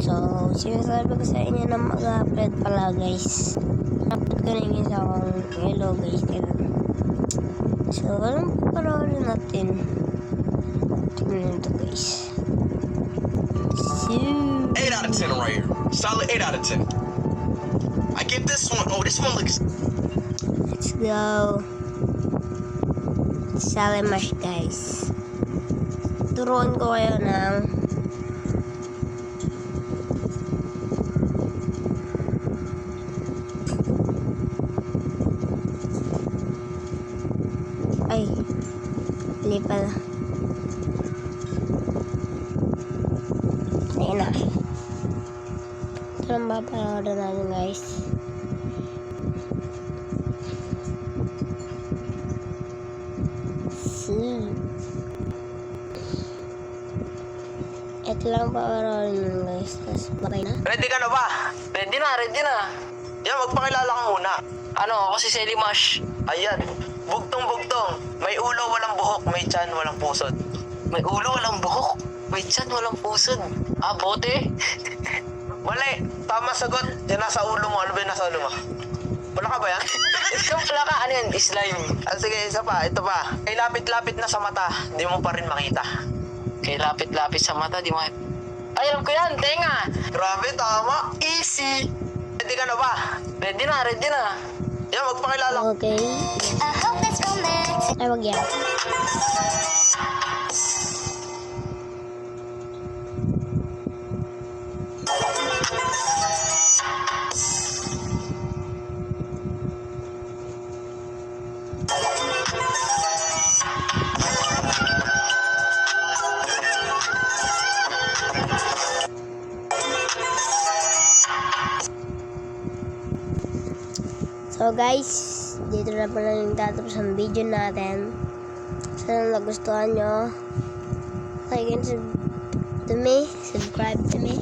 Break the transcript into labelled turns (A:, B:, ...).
A: So, sinasabi ko sa inyo na mag-upload pala guys. Upload ko na yung isa kong hello guys. So, anong panoorin natin? Tingnan ito guys. So,
B: 8 out of 10 right here. Solid 8 out of 10. I give this one. Oh, this one looks.
A: let's go. Salamash guys. Turuan ko kayo ng ay, mali pala. Ayun na. Ito lang papanood natin guys. Ito lang papanood natin guys. Tapos babay na.
B: Ready ka na ba?
C: Ready na, ready na.
B: Yan, magpakilala ka muna.
C: Ano, ako si Selimash.
B: Ayan. Bugtong-bugtong. May ulo, walang buhok. May tiyan, walang pusod.
C: May ulo, walang buhok. May tiyan, walang pusod. Ah, bote?
B: Mali. Tama sagot. Yan nasa ulo mo. Ano ba yung nasa ulo mo? Wala ka ba yan?
C: Ikaw pala ka, ano yan? Slime.
B: Ah, sige, isa pa. Ito pa. Kay lapit-lapit na sa mata. Di mo pa rin makita.
C: Kay lapit-lapit sa mata, di mo... Ay, alam ko yan, tenga.
B: Grabe, tama.
C: Easy.
B: Ready ka na ba?
C: Ready na, ready na.
B: Yan, magpakilala ka.
A: Okay. Ay, wag yan. So guys, dito na pala yung tatapos ang video natin. Sana nagustuhan nyo. Like and subscribe to me.